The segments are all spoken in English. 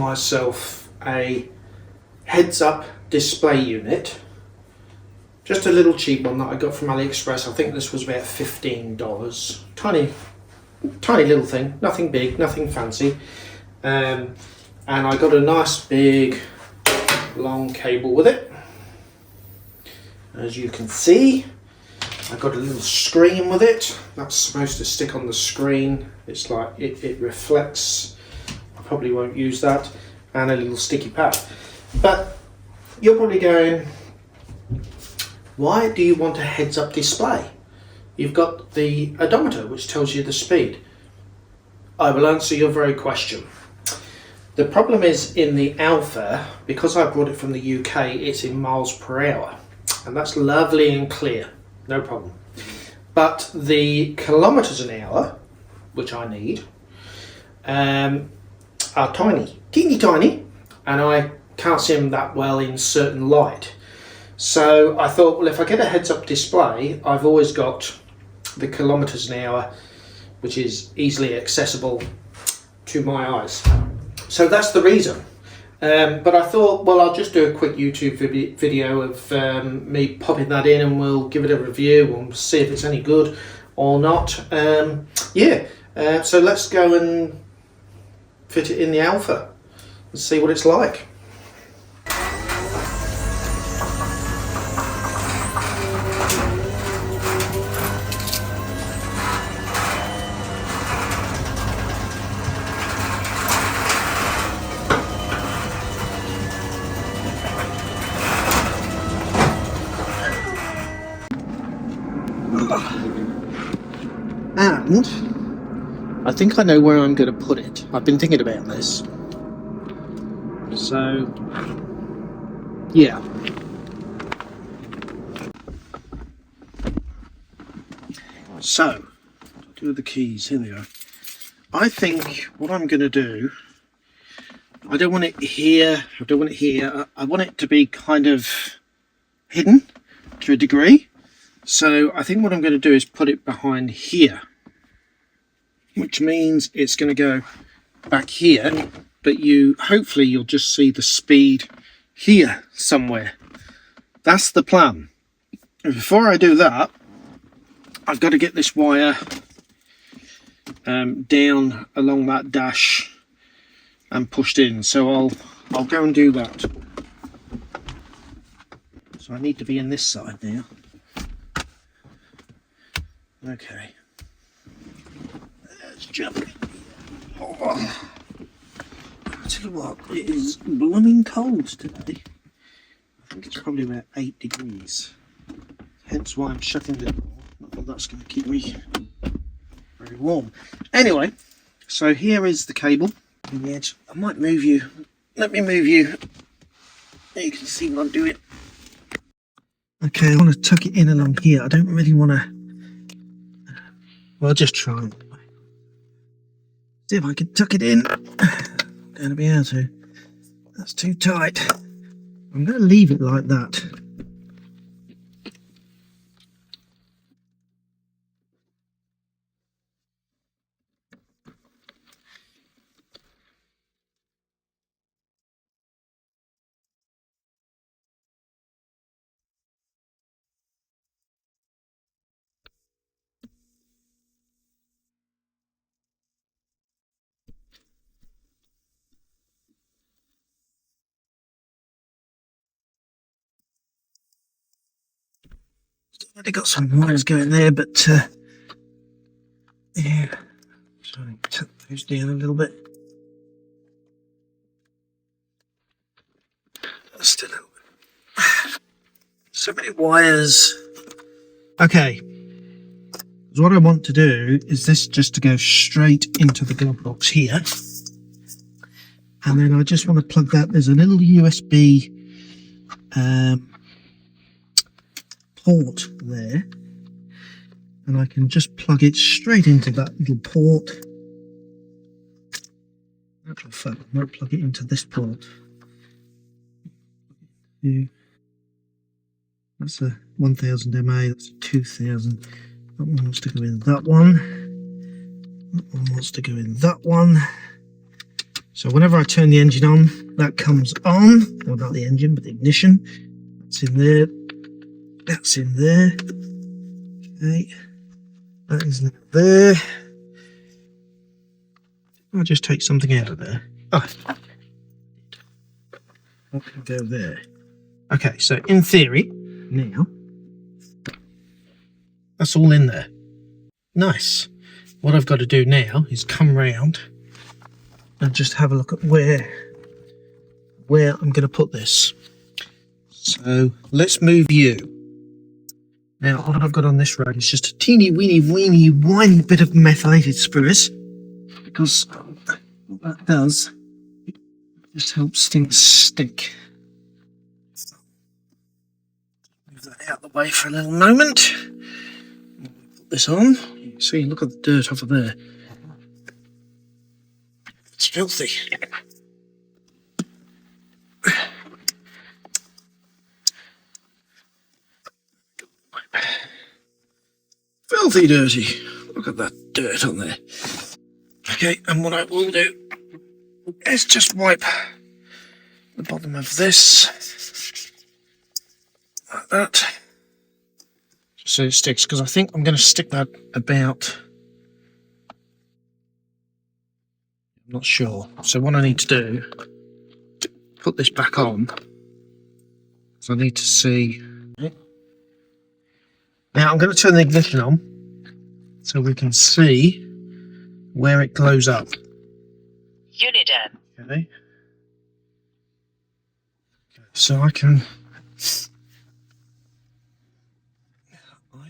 myself a heads-up display unit. Just a little cheap one that I got from AliExpress. I think this was about $15. Tiny little thing, nothing big, nothing fancy. And I got a nice big long cable with it. As you can see, I got a little screen with it. That's supposed to stick on the screen. It's like it reflects. I probably won't use that. And a little sticky pad. But you're probably going, why do you want a heads-up display? You've got the odometer, which tells you the speed. I will answer your very question. The problem is in the Alfa, because I brought it from the UK, it's in miles per hour. And that's lovely and clear, no problem. But the kilometers an hour, which I need, are tiny, teeny tiny, and I can't see them that well in certain light. So I thought, well, if I get a heads-up display, I've always got the kilometers an hour, which is easily accessible to my eyes. So that's the reason. But I thought, well, I'll just do a quick YouTube video of me popping that in, and we'll give it a review and see if it's any good or not. So let's go and fit it in the Alfa and see what it's like. And I think I know where I'm going to put it. I've been thinking about this. So, yeah. So, do the keys. Here they are. I think what I'm going to do, I don't want it here. I don't want it here. I want it to be kind of hidden to a degree. So I think what I'm going to do is put it behind here, which means it's going to go back here, but hopefully you'll just see the speed here somewhere. That's the plan. And before I do that, I've got to get this wire down along that dash and pushed in. So I'll go and do that. So I need to be in this side now. Okay, let's jump. Oh. I tell you what, it is blooming cold today. I think it's probably about 8 degrees. Hence why I'm shutting the door. Not that that's going to keep me very warm. Anyway, so here is the cable on the edge. I might move you. Let me move you. You can see what I'm doing. Okay, I want to tuck it in along here. I don't really want to. Well, I'll just try and see if I can tuck it in. I'm going to be able to. That's too tight. I'm going to leave it like that. Already got some wires going there, but yeah, so I tuck those down a little bit. Just a little bit. So many wires. Okay, so what I want to do is this just to go straight into the glove box here, and then I just want to plug that. There's a little USB port there, and I can just plug it straight into that little port. Actual fact, I might plug it into this port. That's a 1000 mA, that's a 2000. That one wants to go in that one. That one wants to go in that one. So whenever I turn the engine on, that comes on. Well, not the engine, but the ignition. That's in there. That's in there. Okay. That is in there. I'll just take something out of there. Oh, that can go there. Okay, so in theory, now, that's all in there. Nice. What I've got to do now is come round and just have a look at where I'm going to put this. So let's move you. Now, what I've got on this road is just a teeny weeny whiny bit of methylated spirits, because what that does, it just helps things stick. Move that out of the way for a little moment. Put this on. You can see, look at the dirt off of there. It's filthy. Filthy dirty. Look at that dirt on there. Okay, and what I will do is just wipe the bottom of this like that, just so it sticks, because I think I'm going to stick that about, I'm not sure. So what I need to do, to put this back on, so I need to see. Now I'm going to turn the ignition on so we can see where it glows up. Unit M. Okay. So I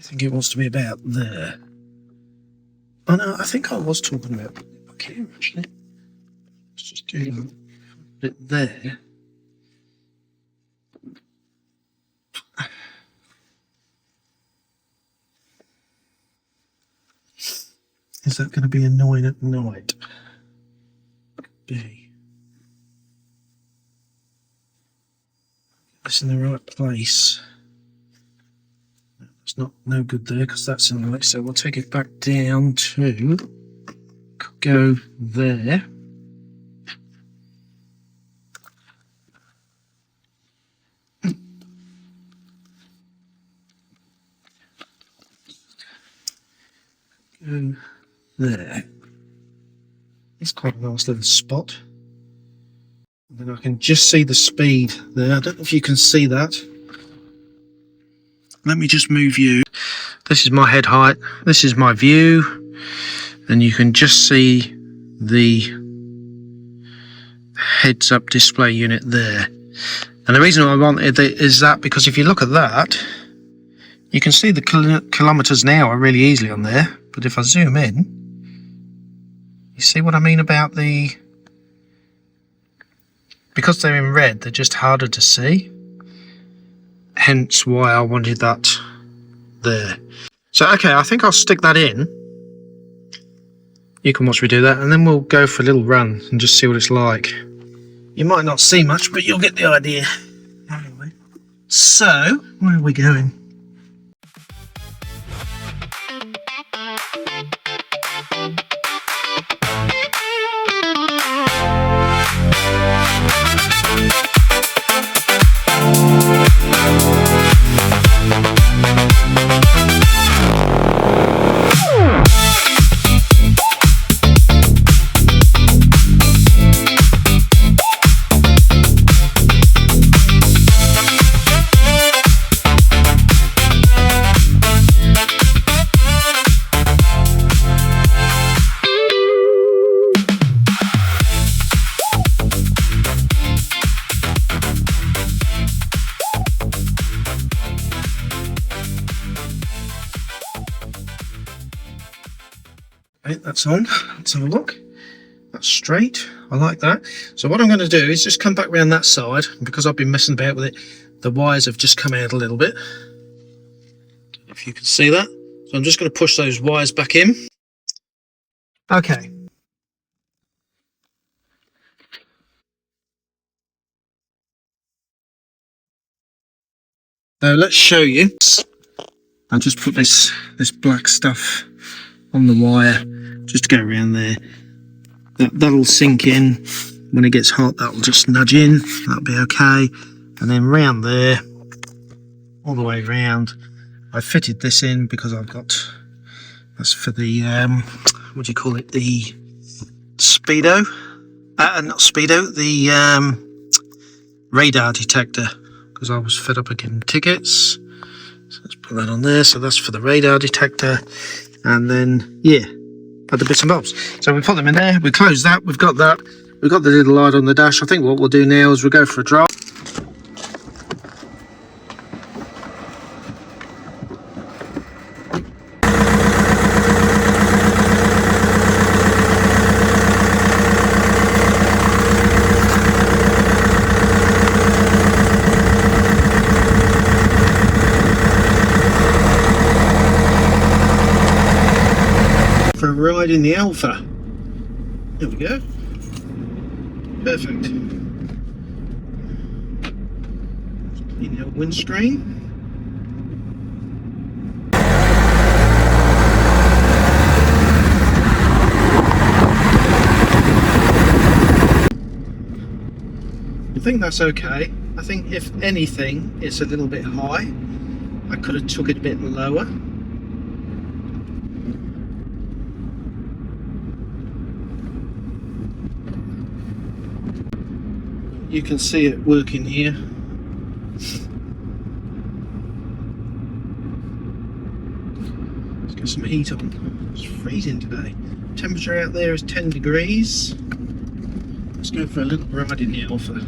think it wants to be about there. Oh no, I think I was talking about back here actually. Let's just do it there. Is that going to be annoying at night? Could be. It's in the right place. It's no good there because that's in the way. So we'll take it back down to go there. Go there. It's quite a nice little spot. And then I can just see the speed there. I don't know if you can see that. Let me just move you. This is my head height. This is my view. And you can just see the heads up display unit there. And the reason I want it is that because if you look at that, you can see the kilometers an hour really easily on there. But if I zoom in, you see what I mean about the... Because they're in red, they're just harder to see. Hence why I wanted that there. So, okay, I think I'll stick that in. You can watch me do that, and then we'll go for a little run and just see what it's like. You might not see much, but you'll get the idea. Anyway, so, where are we going? Right, that's on. Let's have a look. That's straight. I like that. So what I'm going to do is just come back around that side. Because I've been messing about with it, the wires have just come out a little bit. If you can see that. So I'm just going to push those wires back in. Okay. Now let's show you. I'll just put this black stuff on the wire just to go around there. That'll sink in when it gets hot, that'll just nudge in. That'll be okay. And then round there, all the way round, I fitted this in because I've got, that's for the what do you call it, the speedo, not speedo, the radar detector, because I was fed up of getting tickets. So let's put that on there. So that's for the radar detector. And then yeah, other bits and bobs. So we put them in there, we close that, we've got that, we've got the little light on the dash. I think what we'll do now is we'll go for a drive. For a ride in the Alfa. There we go. Perfect. In the windscreen. I think that's okay. I think if anything, it's a little bit high. I could have took it a bit lower. You can see it working here. Let's get some heat on. It's freezing today. Temperature out there is 10 degrees. Let's go for a little ride in the Alfa.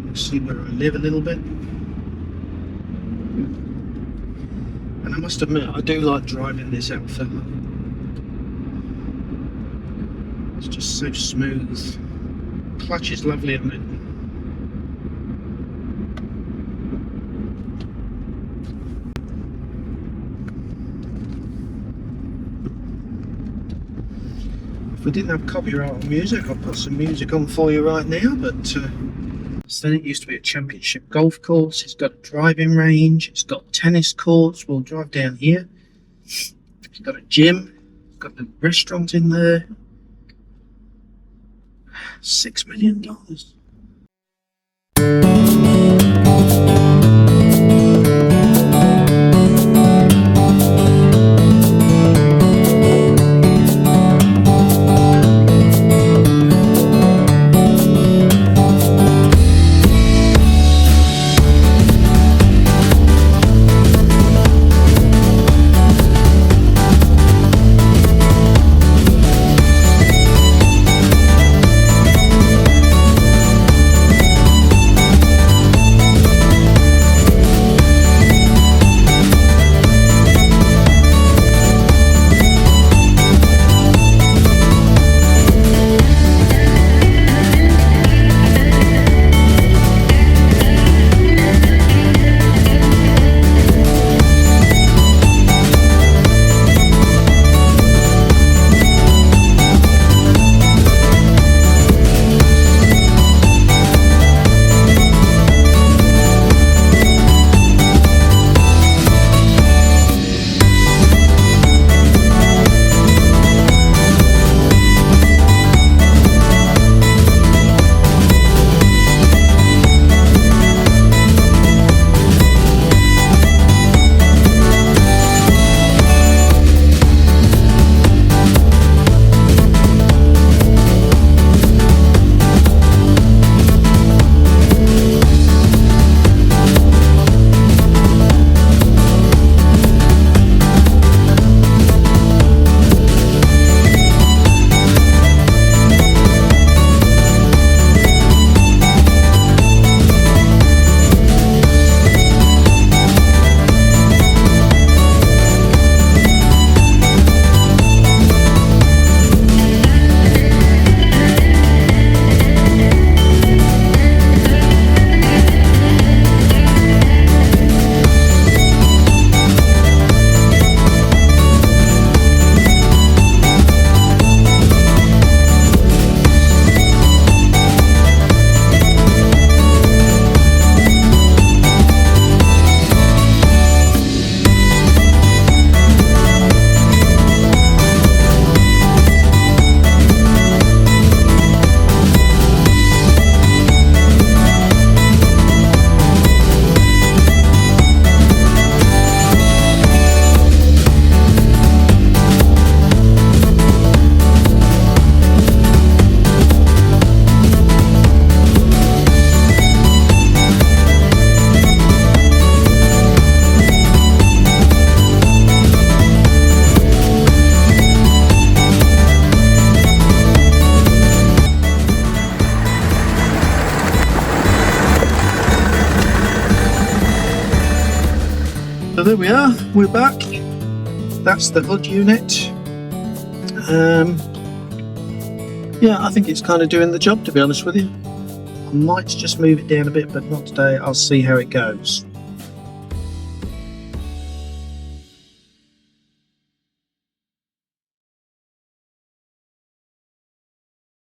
Let's see where I live a little bit. And I must admit, I do like driving this Alfa. It's just so smooth. Clutch is lovely on it. If we didn't have copyright on music, I'd put some music on for you right now, but then it used to be a championship golf course. It's got a driving range, it's got tennis courts. We'll drive down here. It's got a gym, it's got the restaurant in there. $6 million. So there we are, we're back. That's the HUD unit. Yeah, I think it's kind of doing the job, to be honest with you. I might just move it down a bit, but not today. I'll see how it goes.